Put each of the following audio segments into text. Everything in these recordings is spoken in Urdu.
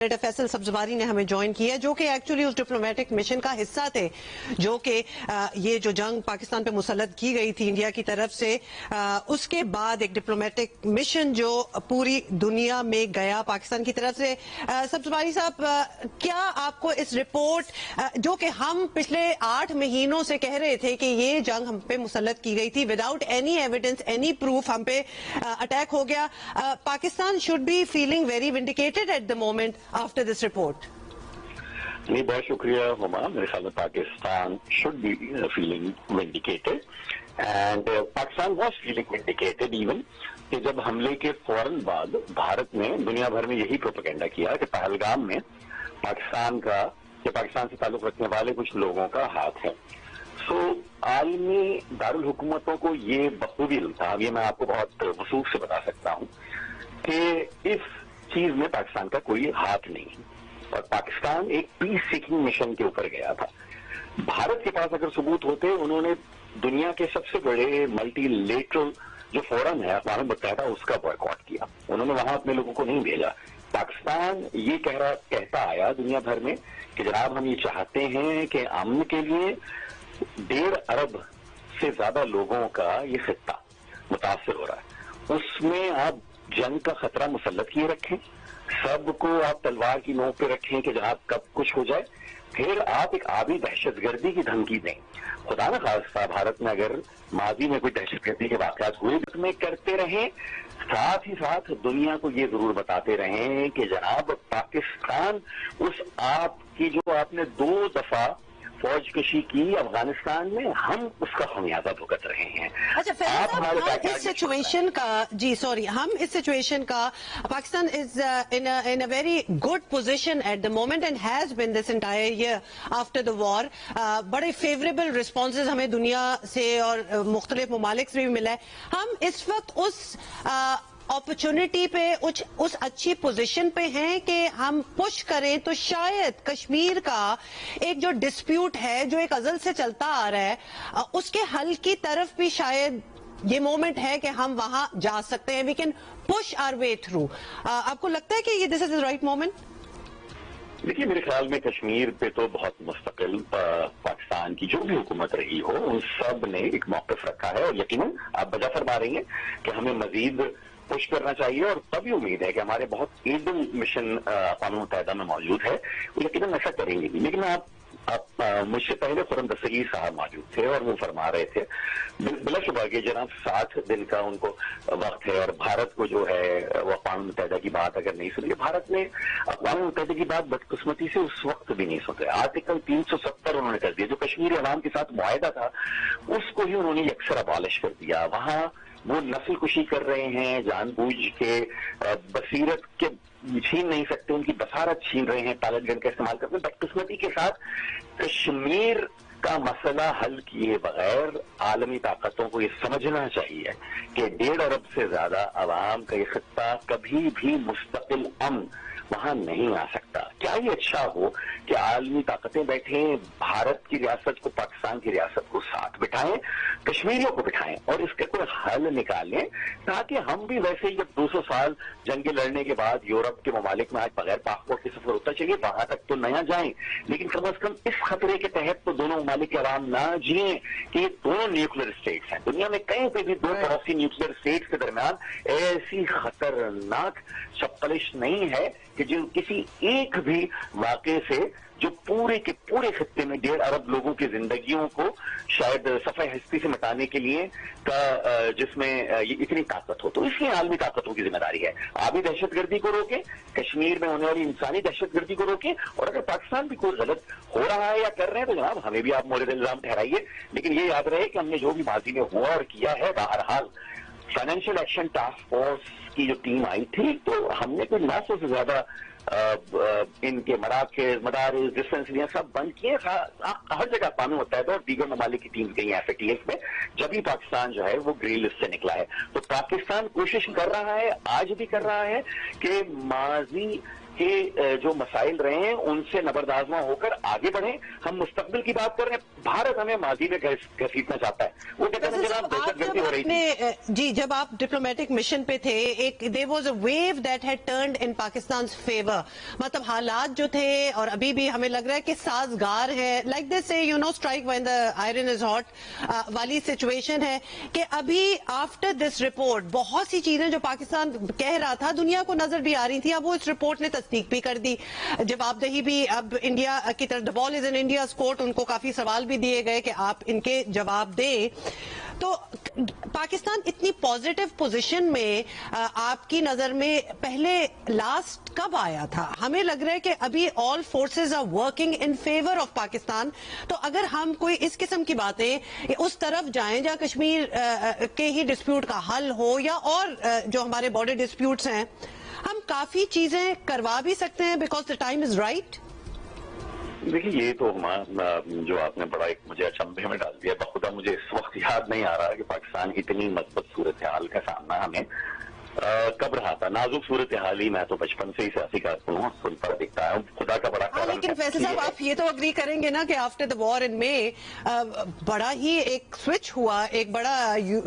فیصل سبزواری نے ہمیں جوائن کیا جو کہ ایکچولی اس ڈپلومیٹک مشن کا حصہ تھے جو کہ یہ جو جنگ پاکستان پہ مسلط کی گئی تھی انڈیا کی طرف سے، اس کے بعد ایک ڈپلومیٹک مشن جو پوری دنیا میں گیا پاکستان کی طرف سے۔ سبزواری صاحب، کیا آپ کو اس رپورٹ جو کہ ہم پچھلے 8 مہینوں سے کہہ رہے تھے کہ یہ جنگ ہم پہ مسلط کی گئی تھی without any evidence any proof ہم پہ اٹیک ہو گیا، Pakistan should be feeling very vindicated at the moment after this report؟ نہیں، بہت شکریہ ہما۔ میرے خیال میں Pakistan should be feeling vindicated and Pakistan was feeling vindicated even کہ جب حملے کے فوراً بعد بھارت نے دنیا بھر میں یہی پروپیگنڈا کیا کہ پہلگام میں پاکستان کا یا پاکستان سے تعلق رکھنے والے کچھ لوگوں کا ہاتھ ہے۔ عالمی دارالحکومتوں کو یہ بخوبی علم تھا، یہ میں آپ کو بہت وثوق سے بتا سکتا ہوں کہ اس چیز میں پاکستان کا کوئی ہاتھ نہیں ہے اور پاکستان ایک پیس سیکنگ مشن کے اوپر گیا تھا۔ بھارت کے پاس اگر ثبوت ہوتے، انہوں نے دنیا کے سب سے بڑے ملٹی لیٹرل جو فورم ہے اقوام متحدہ اس کا بائیکاٹ کیا، انہوں نے وہاں اپنے لوگوں کو نہیں بھیجا۔ پاکستان یہ کہتا آیا دنیا بھر میں کہ جناب ہم یہ چاہتے ہیں کہ امن کے لیے 1.5 ارب سے زیادہ لوگوں کا یہ خطہ متاثر ہو رہا ہے، اس میں آپ جنگ کا خطرہ مسلط کیے رکھیں، سب کو آپ تلوار کی نوک پہ رکھیں کہ جناب کب کچھ ہو جائے، پھر آپ ایک آبی دہشت گردی کی دھمکی دیں۔ خدا نہ خواستہ بھارت میں اگر ماضی میں کوئی دہشت گردی کے واقعات ہوئے میں کرتے رہیں، ساتھ ہی ساتھ دنیا کو یہ ضرور بتاتے رہیں کہ جناب پاکستان اس آپ کی جو آپ نے 2 دفعہ فوج کشی کی افغانستان میں، ہم اس کا خمیازہ بھگت رہے ہیں۔ اچھا فیصل صاحب، ہم اس سچویشن کا Pakistan is in a very good position at the moment and has been this entire year after the war, بڑے فیوریبل رسپانسز ہمیں دنیا سے اور مختلف ممالک سے بھی ملا ہے۔ ہم اس وقت اس اپرچونٹی پہ اس اچھی پوزیشن پہ ہیں کہ ہم پش کریں تو شاید کشمیر کا ایک جو ڈسپیوٹ ہے جو ایک ازل سے چلتا آ رہا ہے اس کے حل کی طرف بھی شاید یہ مومنٹ ہے کہ ہم وہاں جا سکتے ہیں، we can push our way through. آپ کو لگتا ہے کہ یہ دس از دا رائٹ مومنٹ؟ دیکھیے میرے خیال میں کشمیر پہ تو بہت مستقل پاکستان کی جو بھی حکومت رہی ہو ان سب نے ایک موقف رکھا ہے اور یقیناً آپ بجا فرما رہی ہیں کہ ہمیں مزید پش کرنا چاہیے اور تبھی امید ہے کہ ہمارے بہت ایبل مشن اقوام متحدہ میں موجود ہے، وہ یقیناً ایسا کریں گے بھی۔ لیکن آپ مجھ سے پہلے خرم دستگیر صاحب موجود تھے اور وہ فرما رہے تھے بلا شبہ کہ جناب 60 دن کا ان کو وقت ہے اور بھارت کو جو ہے وہ اقوام متحدہ کی بات اگر نہیں سنی، بھارت نے اقوام متحدہ کی بات بدقسمتی سے اس وقت بھی نہیں سن رہے۔ آرٹیکل 370 انہوں نے کر دیا، جو کشمیری عوام کے ساتھ معاہدہ تھا اس کو ہی انہوں نے یکسر ابالش کر دیا۔ وہاں وہ نسل کشی کر رہے ہیں جان بوجھ کے، بصیرت کے چھین نہیں سکتے، ان کی بصارت چھین رہے ہیں، پیلٹ گن کا استعمال کرتے ہیں۔ بدقسمتی کے ساتھ کشمیر کا مسئلہ حل کیے بغیر عالمی طاقتوں کو یہ سمجھنا چاہیے کہ 1.5 ارب سے زیادہ عوام کا یہ خطہ کبھی بھی مستقل امن وہاں نہیں آ سکتا۔ کیا یہ اچھا ہو کہ عالمی طاقتیں بیٹھیں، بھارت کی ریاست کو پاکستان کی ریاست کو ساتھ بٹھائیں، کشمیریوں کو بٹھائیں اور اس کے کوئی حل نکالیں تاکہ ہم بھی ویسے ہی جب 200 سال جنگیں لڑنے کے بعد یورپ کے ممالک میں آج بغیر پاسپورٹ کے سفر ہوتا چاہیے وہاں تک تو نیا جائیں، لیکن کم از کم اس خطرے کے تحت تو دونوں ممالک کے عوام نہ جئیں کہ یہ دونوں نیوکلیر اسٹیٹس ہیں۔ دنیا میں کہیں پہ بھی 2 پڑوسی نیوکلیر اسٹیٹس کے درمیان ایسی خطرناک چپقلش نہیں ہے کہ جو کسی ایک بھی واقعے سے جو پورے کے پورے خطے میں 1.5 ارب لوگوں کی زندگیوں کو شاید صفحہ ہستی سے مٹانے کے لیے جس میں یہ اتنی طاقت ہو، تو اس لیے عالمی طاقتوں کی ذمہ داری ہے آبی دہشت گردی کو روکیں، کشمیر میں ہونے والی انسانی دہشت گردی کو روکیں، اور اگر پاکستان بھی کوئی غلط ہو رہا ہے یا کر رہے ہیں تو جناب ہمیں بھی آپ مورد الزام ٹھہرائیے، لیکن یہ یاد رہے کہ ہم نے جو بھی ماضی میں ہوا اور کیا ہے، بہرحال فائنینشیل ایکشن ٹاسک فورس کی جو ٹیم آئی تھی تو ہم نے کوئی 900 سے زیادہ ان کے مراکز، مدارس، ڈسپنسریاں سب بند کیے، ہر جگہ اقوام متحدہ اور دیگر ممالک کی ٹیم گئی ایف اے ٹی ایف میں، جب ہی پاکستان جو ہے وہ گرین لسٹ سے نکلا ہے۔ تو پاکستان کوشش کر رہا ہے، آج بھی کر رہا ہے کہ ماضی کے جو مسائل رہے ہیں ان سے نبردآزما ہوکر آگے بڑھیں. ہم مستقبل کی بات کر رہے ہیں. بھارت ہمیں ماضی میں گھسیٹنا چاہتا ہے. وہ کہتے ہیں جناب دہشت گردی ہو رہی تھی. جی جب آپ ڈپلومیٹک مشن پہ تھے ایک there was a view that had turned in Pakistan favour. مطلب حالات جو تھے اور ابھی بھی ہمیں لگ رہا ہے کہ سازگار ہے. Like this you know strike when the iron is hot والی سچویشن ہے کہ ابھی آفٹر دس رپورٹ بہت سی چیزیں جو پاکستان کہہ رہا تھا دنیا کو نظر بھی آ رہی تھی, اب وہ اس رپورٹ نے تصدیق بھی کر دی. جواب دہی بھی اب انڈیا کی طرف, دا بال از ان انڈیاز کورٹ. ان کو کافی سوال بھی دیے گئے کہ آپ ان کے جواب دیں. تو پاکستان اتنی پازیٹیو پوزیشن میں آپ کی نظر میں پہلے لاسٹ کب آیا تھا؟ ہمیں لگ رہا ہے کہ ابھی all forces are working in favour of Pakistan. تو اگر ہم کوئی اس قسم کی باتیں اس طرف جائیں جہاں کشمیر کے ہی ڈسپیوٹ کا حل ہو یا اور جو ہمارے بارڈر ڈسپیوٹس ہیں, ہم کافی چیزیں کروا بھی سکتے ہیں because the time is right. دیکھیے یہ تو جو آپ نے بڑا ایک مجھے اچنبھے میں ڈال دیا. بخدا مجھے اس وقت یاد نہیں آ رہا کہ پاکستان کی اتنی مثبت صورتحال کا سامنا ہمیں کب رہا تھا. نازک صورتحال ہی میں تو بچپن سے ہی سیاسی کارکن ہوں, ان پر دیکھتا ہوں. خدا کا بڑا کرم ہے. لیکن فیصل صاحب آپ یہ تو اگری کریں گے نا کہ آفٹر دا وار ان مے بڑا ہی ایک سوئچ ہوا, ایک بڑا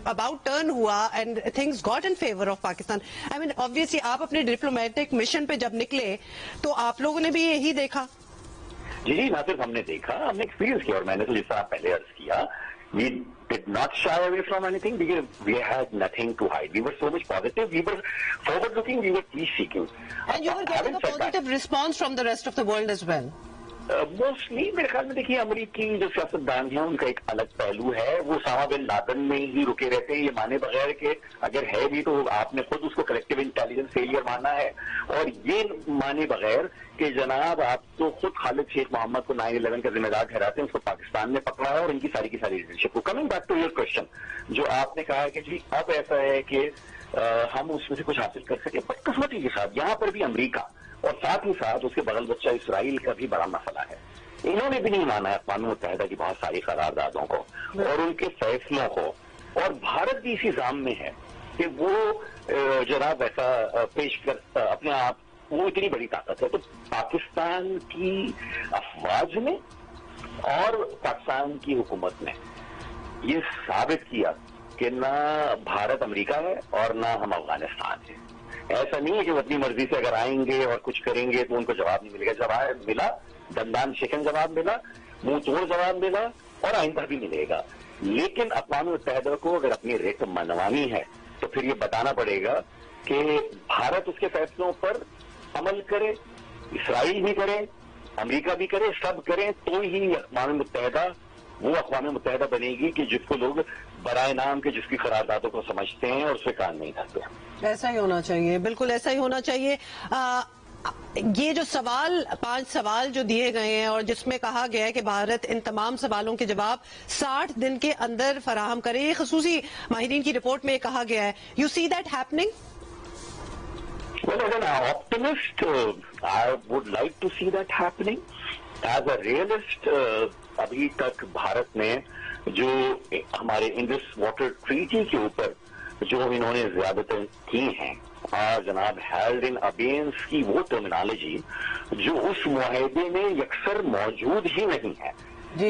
اباؤٹ ٹرن ہوا and things got in favour of Pakistan. I mean obviously آپ اپنے ڈپلومیٹک مشن پہ جب نکلے تو آپ لوگوں نے بھی یہی دیکھا. جی نہ صرف ہم نے دیکھا, ہم نے ایکسپیرینس کیا. اور میں نے تو جس طرح پہلے عرض کیا, we did not shy away from anything because we had nothing to hide. We were so much positive, we were forward looking, we were peace seeking. And you were getting a positive response from the rest of the world as well. Mostly میرے خیال میں دیکھیے امریکی جو سیاستدان ہیں ان کا ایک الگ پہلو ہے. وہ اسامہ بن لادن میں ہی رکے رہتے ہیں, یہ مانے بغیر کہ اگر ہے بھی تو آپ نے خود اس کو کلیکٹیو انٹیلیجنس فیلئر مانا ہے, اور یہ مانے بغیر کہ جناب آپ تو خود خالد شیخ محمد کو 9/11 کا ذمہ دار ٹھہراتے ہیں, اس کو پاکستان نے پکڑا ہے اور ان کی ساری لیڈرشپ کو. Coming back to your question, جو آپ نے کہا کہ جی اب ایسا ہے کہ ہم اس میں سے کچھ حاصل کر سکیں, بٹ قسمتی کے ساتھ یہاں پر بھی امریکہ اور ساتھ ہی ساتھ اس کے بغل بچہ اسرائیل کا بھی بڑا مسئلہ ہے. انہوں نے بھی نہیں مانا ہے اقوام متحدہ کی بہت ساری قراردادوں کو اور ان کے فیصلوں کو, اور بھارت بھی اسی ضام میں ہے کہ وہ جناب ایسا پیش کر اپنے آپ, وہ اتنی بڑی طاقت ہے. تو پاکستان کی افواج نے اور پاکستان کی حکومت نے یہ ثابت کیا کہ نہ بھارت امریکہ ہے اور نہ ہم افغانستان ہیں. ایسا نہیں ہے کہ وہ اپنی مرضی سے اگر آئیں گے اور کچھ کریں گے تو ان کو جواب نہیں ملے گا. جواب ملا, دندان شکن جواب ملا, منہ توڑ جواب ملا, اور آئندہ بھی ملے گا. لیکن اقوام متحدہ کو اگر اپنی ریٹ منوانی ہے تو پھر یہ بتانا پڑے گا کہ بھارت اس کے فیصلوں پر عمل کرے, اسرائیل بھی کرے, امریکہ بھی کرے, سب کریں, تو ہی اقوام متحدہ وہ اقوام متحدہ بنے گی کہ جس کو لوگ برائے نام کے جس کی قراردادوں کو سمجھتے ہیں اور اس پہ کام نہیں کرتے. ایسا ہی ہونا چاہیے, بالکل ایسا ہی ہونا چاہیے. یہ جو 5 سوال جو دیے گئے ہیں اور جس میں کہا گیا ہے کہ بھارت ان تمام سوالوں کے جواب 60 دن کے اندر فراہم کرے, یہ خصوصی ماہرین کی رپورٹ میں کہا گیا ہے. You see that happening? Well, as an optimist, I would like to see that happening. As a realist, ابھی تک بھارت نے جو ہمارے انڈس واٹر ٹریٹی کے اوپر جو انہوں نے زیادتیں کی ہیں, اور جناب ہیلڈ ان ابینس کی وہ ٹرمینالوجی جو اس معاہدے میں یکسر موجود ہی نہیں ہے.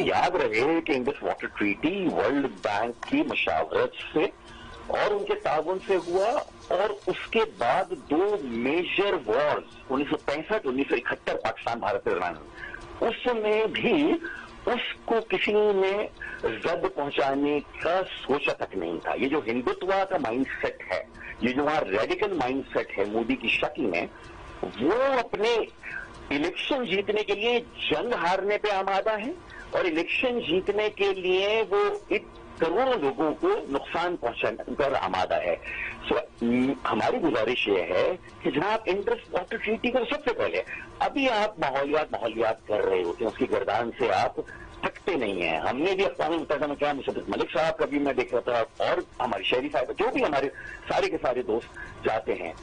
یاد رہے کہ Indus water treaty world bank کی مشاورت سے اور ان کے تعاون سے ہوا, اور اس کے بعد 2 میجر وارز 1965 1971 پاکستان بھارت کے درمیان, اس میں بھی اس کو کسی نے زد پہنچانے کا سوچا تک نہیں تھا. یہ جو ہندوتوا کا مائنڈ سیٹ ہے, یہ جو وہاں ریڈیکل مائنڈ سیٹ ہے مودی کی شکل میں, وہ اپنے الیکشن جیتنے کے لیے جنگ ہارنے پہ آمادہ ہے, اور الیکشن جیتنے کے لیے وہ کروڑوں لوگوں کو نقصان پہنچانے پر آمادہ ہے. ہماری گزارش یہ ہے کہ جناب انڈس واٹر ٹریٹی کو سب سے پہلے, ابھی آپ ماحولیات کر رہے ہوتے ہیں, اس کی گردان سے آپ تھکتے نہیں ہیں. ہم نے بھی اقوام متحدہ میں کیا, مشرف ملک صاحب کا بھی میں دیکھ رہا تھا, اور ہماری شہری صاحب جو بھی ہمارے سارے کے سارے دوست جاتے ہیں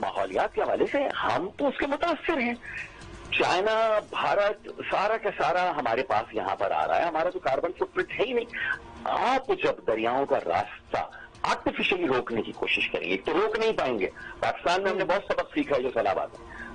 ماحولیات کے حوالے سے, ہم تو اس کے متاثر ہیں. چائنا, بھارت, سارا کا سارا ہمارے پاس یہاں پر آ رہا ہے. ہمارا تو کاربن فٹ پرنٹ ہے ہی نہیں. آپ جب دریاؤں کا راستہ آرٹیفیشلی روکنے کی کوشش کریں گے تو روک نہیں پائیں گے. پاکستان میں ہم نے بہت سبق سیکھا ہے جو سیلاب آتا ہے.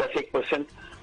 10-1%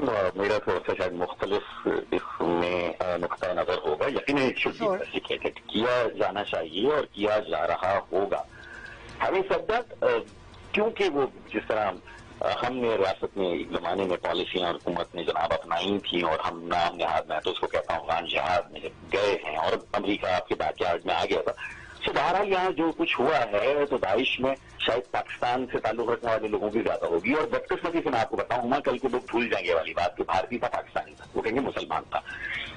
میرا تھوڑا سا شاید مختلف اس میں نقطۂ نظر ہوگا. یقیناً کیا جانا چاہیے اور کیا جا رہا ہوگا. ہمیں سب کیونکہ وہ جس طرح ہم نے ریاست میں ایک زمانے میں پالیسیاں اور حکومت نے جناب اپنائی تھیں اور ہم نام نہاد میں تو اس کو کہتا ہوں افغان جہاد میں جب گئے ہیں اور امریکہ آپ کے بیک یارڈ میں آ گیا تھا. تو بہرحال یہاں جو کچھ ہوا ہے تو داعش میں شاید پاکستان سے تعلق رکھنے والے لوگوں کی زیادہ ہوگی. اور بدقسمتی سے میں آپ کو بتاؤں میں کل کو لوگ بھول جائیں گے والی بات کہ بھارتی تھا پاکستانی تھا, وہ کہیں گے مسلمان تھا.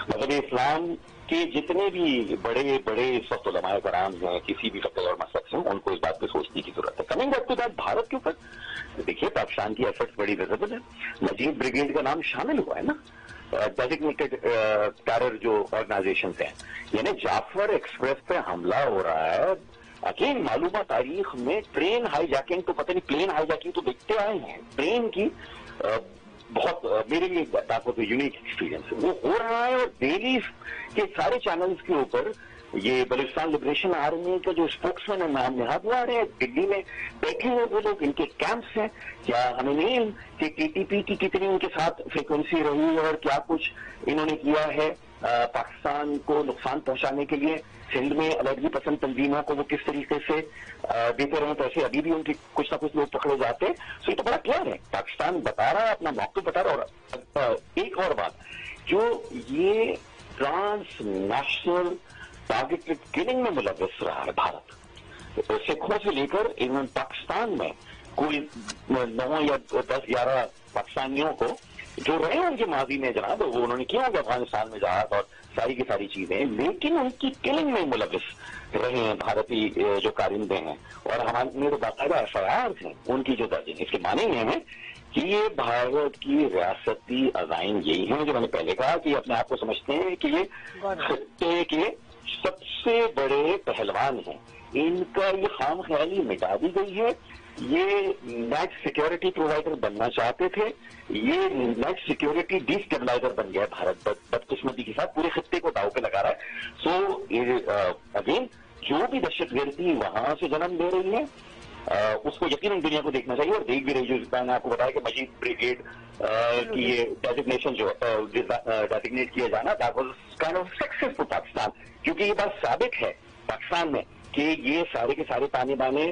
مذہب اسلام کے جتنے بھی بڑے بڑے اس وقت علماء کرام ہیں کسی بھی فقہ اور مذہب سے, ان کو اس بات پہ سوچنے کی ضرورت ہے. Coming back to that Bharat کے اوپر دیکھیے پاکستان کی ایفرٹس بڑی ویزیبل ہے. مجید بریگیڈ کا نام شامل ہوا ہے نا ڈیزگنیٹڈ ٹیرر جو آرگنائزیشنز ہیں, یعنی جعفر ایکسپریس پہ حملہ ہو رہا ہے. اگین معلومہ تاریخ میں ٹرین ہائی جیکنگ تو پتہ نہیں پلین ہائی جیکنگ تو دیکھتے آئے ہیں, ٹرین کی بہت میرے لیے طاقت یونیک ایکسپیرینس وہ ہو رہا ہے. اور ڈیلی کے سارے چینلز کے اوپر یہ بلوچستان لبریشن آرمی کا جو اسپوکس مین ہے نام نہاد وہ آ رہے ہیں. دلی میں بیٹھے ہوئے وہ لوگ, ان کے کیمپس ہیں. کیا ہمیں نہیں کہ ٹی ٹی پی کی کتنی ان کے ساتھ فریکوینسی رہی اور کیا کچھ انہوں نے کیا ہے پاکستان کو نقصان پہنچانے کے لیے. سندھ میں علیحدگی پسند تنظیموں کو وہ کس طریقے سے دیتے رہے تو ایسے ابھی بھی ان کی کچھ نہ کچھ لوگ پکڑے جاتے ہیں. سو یہ تو بڑا کلیئر ہے, پاکستان بتا رہا ہے اپنا موقف بتا رہا ہے. اور ایک اور بات, جو یہ ٹرانس نیشنل ٹارگیٹڈ کلنگ میں ملوث رہا ہے بھارت, سکھوں سے لے کر ایون پاکستان میں کوئی 9 یا 10 11 پاکستانیوں کو جو رہے ہوں گے ماضی میں جناب, وہ انہوں نے کیا ہوگا افغانستان میں جہاد اور ساری کی ساری چیزیں, لیکن ان کی کلنگ میں ملوث رہے ہیں بھارتی جو کارندے ہیں. اور ہمارے میرے باقاعدہ ایف آئی آر ہیں ان کی جو درج ہیں. اس کے معنی یہ ہیں کہ یہ بھارت کی ریاستی عزائم یہی ہیں جو میں نے پہلے کہا کہ اپنے آپ کو سمجھتے ہیں کہ یہ خطے کے سب سے بڑے پہلوان ہیں. ان کا یہ خام خیالی مٹا دی گئی ہے. یہ نیٹ سیکیورٹی پرووائڈر بننا چاہتے تھے, یہ نیٹ سیکیورٹی ڈی اسٹیبلائزر بن گیا بھارت بدقسمتی کے ساتھ پورے خطے کو داؤ پہ لگا رہا ہے. سو اگین جو بھی دہشت گردی وہاں سے جنم لے رہی ہے اس کو یقیناً دنیا کو دیکھنا چاہیے, اور دیکھ بھی رہی جو میں نے آپ کو بتایا کہ مجید بریگیڈ کی یہ ڈیزگنیشن جو ڈیزگنیٹ کیا جانا that was kind of success for Pakistan, کیونکہ یہ بات ثابت ہے پاکستان میں کہ یہ سارے کے سارے تانے بانے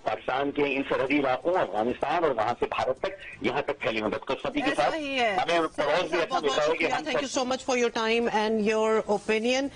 پاکستان کے ان سرحدی علاقوں افغانستان اور وہاں سے بھارت تک یہاں تک پھیلی ہوئی بدقسمتی کے ساتھ ہمیں پڑوس بھی ایسا ملتا ہے کہ thank you so much for your time and your opinion.